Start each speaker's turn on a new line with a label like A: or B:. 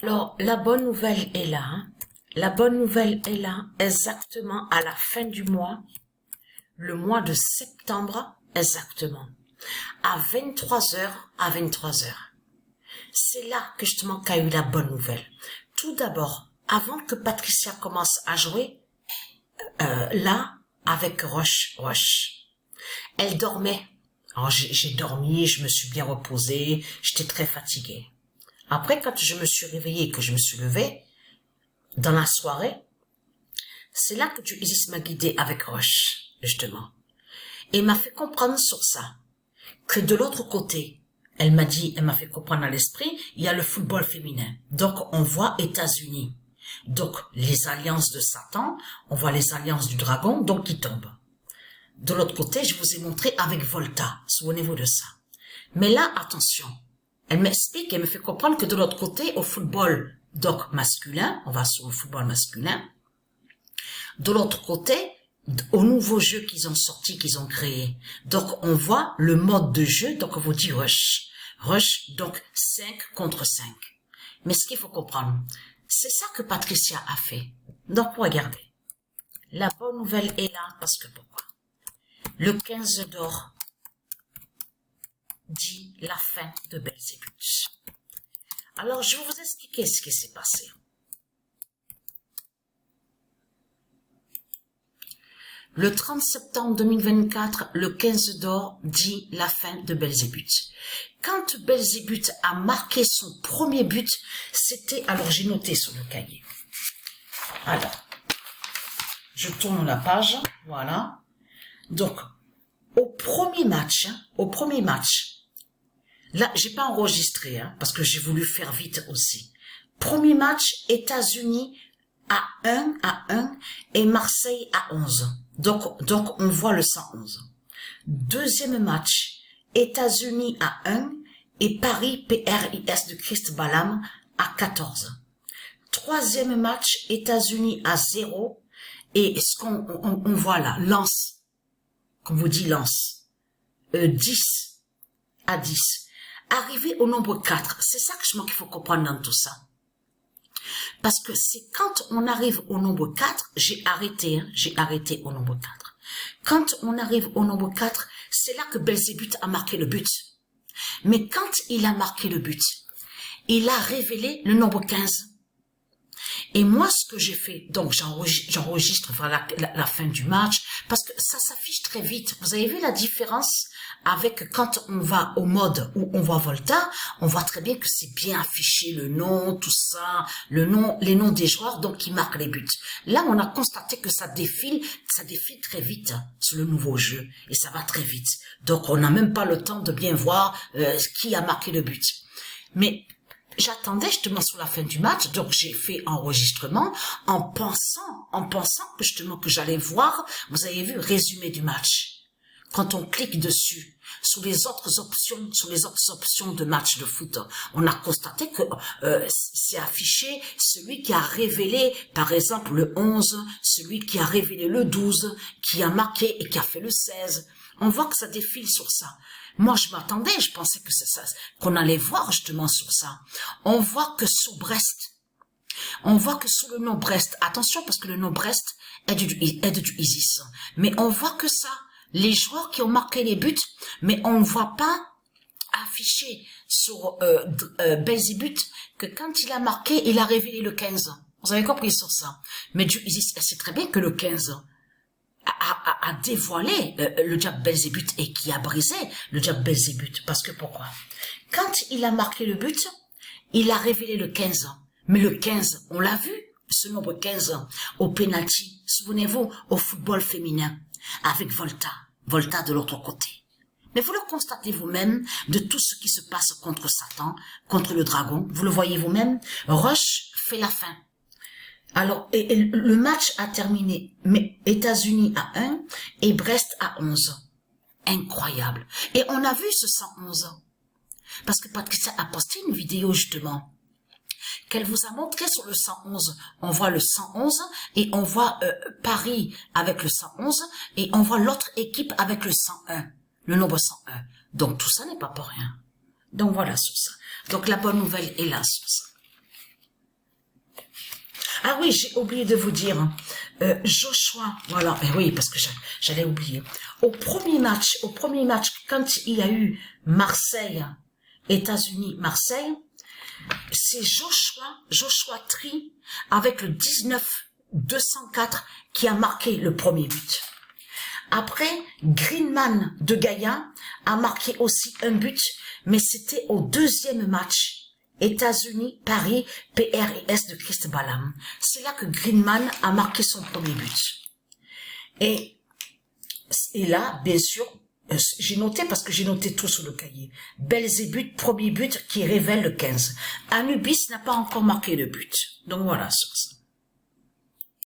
A: Alors, la bonne nouvelle est là. Hein. La bonne nouvelle est là exactement à la fin du mois, le mois de septembre exactement, à 23 h à 23 h. C'est là que justement qu'a eu la bonne nouvelle. Tout d'abord, avant que Patricia commence à jouer, là, avec Roche, elle dormait. Alors j'ai dormi, je me suis bien reposée, j'étais très fatiguée. Après, quand je me suis réveillée, que je me suis levée, dans la soirée, c'est là que Dieu Isis m'a guidée avec Roche, justement. Et m'a fait comprendre sur ça, que de l'autre côté, elle m'a fait comprendre à l'esprit, il y a le football féminin. Donc, on voit États-Unis. Donc, les alliances de Satan, on voit les alliances du dragon, donc qui tombent. De l'autre côté, je vous ai montré avec Volta, souvenez-vous de ça. Mais là, attention, elle m'explique, elle me fait comprendre que de l'autre côté, au football, donc masculin, on va sur le football masculin, de l'autre côté, au nouveau jeu qu'ils ont sorti, qu'ils ont créé. Donc, on voit le mode de jeu, donc on vous dit rush. Rush, donc 5 contre 5. Mais ce qu'il faut comprendre, c'est ça que Patricia a fait. Donc, regardez. La bonne nouvelle est là, parce que pourquoi? Le 15 d'or dit la fin de Belzébuth. Alors, je vais vous expliquer ce qui s'est passé. Le 30 septembre 2024, le 15 d'or dit la fin de Belzébuth. Quand Belzébuth a marqué son premier but, c'était, alors j'ai noté sur le cahier. Alors, je tourne la page, voilà. Donc, au premier match, là, j'ai pas enregistré, hein, parce que j'ai voulu faire vite aussi. Premier match, États-Unis à 1 et Marseille à 11. Donc on voit le 111. Deuxième match, États-Unis à 1 et Paris PRIS de Christ Balam à 14. Troisième match, États-Unis à 0 et ce qu'on voit là, Lens, comme vous dit Lens, 10 à 10. Arrivé au nombre 4, c'est ça que je qu'il faut comprendre dans tout ça. Parce que c'est quand on arrive au nombre 4, j'ai arrêté au nombre 4. Quand on arrive au nombre 4, c'est là que Belzébuth a marqué le but. Mais quand il a marqué le but, il a révélé le nombre 15. Et moi, ce que j'ai fait, donc j'enregistre la fin du match, parce que ça s'affiche très vite. Vous avez vu la différence avec quand on va au mode où on voit Volta, on voit très bien que c'est bien affiché le nom, tout ça, les noms des joueurs, donc qui marquent les buts. Là, on a constaté que ça défile très vite sur le nouveau jeu, et ça va très vite. Donc, on n'a même pas le temps de bien voir qui a marqué le but. Mais j'attendais justement sur la fin du match, donc j'ai fait enregistrement en pensant que justement que j'allais voir, vous avez vu, résumé du match. Quand on clique dessus, sur les autres options de match de foot, on a constaté que c'est affiché celui qui a révélé, par exemple, le 11, celui qui a révélé le 12, qui a marqué et qui a fait le 16. On voit que ça défile sur ça. Moi, je m'attendais, je pensais que c'est ça, qu'on allait voir justement sur ça. On voit que sur Brest, on voit que sous le nom Brest, attention parce que le nom Brest est du Isis, mais on voit que ça, les joueurs qui ont marqué les buts, mais on ne voit pas affiché sur Belzébuth que quand il a marqué, il a révélé le 15. Vous avez compris sur ça. Mais du Isis, elle sait très bien que le 15 a dévoilé le diable Belzébuth et qui a brisé le diable Belzébuth. Parce que pourquoi? Quand il a marqué le but, il a révélé le 15. Mais le 15, on l'a vu, ce nombre 15 au penalty. Souvenez-vous, au football féminin, avec Volta de l'autre côté. Mais vous le constatez vous-même de tout ce qui se passe contre Satan, contre le dragon. Vous le voyez vous-même. Roche fait la fin. Alors, et le match a terminé, mais États-Unis à 1 et Brest à 11. Incroyable. Et on a vu ce 111. Parce que Patricia a posté une vidéo justement qu'elle vous a montré sur le 111. On voit le 111 et on voit Paris avec le 111 et on voit l'autre équipe avec le 101, le nombre 101. Donc tout ça n'est pas pour rien. Donc voilà sur ça. Donc la bonne nouvelle est là sur ça. Ah oui, j'ai oublié de vous dire, Joshua, voilà, oui, parce que j'allais oublier. Au premier match, quand il y a eu Marseille, États-Unis, Marseille, c'est Joshua Tree, avec le 19-204, qui a marqué le premier but. Après, Greenman de Gaïa a marqué aussi un but, mais c'était au deuxième match. États-Unis, Paris, PRS de Christ Balam. C'est là que Greenman a marqué son premier but. Et là, bien sûr, j'ai noté parce que j'ai noté tout sur le cahier. Belzébuth, premier but qui révèle le 15. Anubis n'a pas encore marqué de but. Donc voilà sur ça.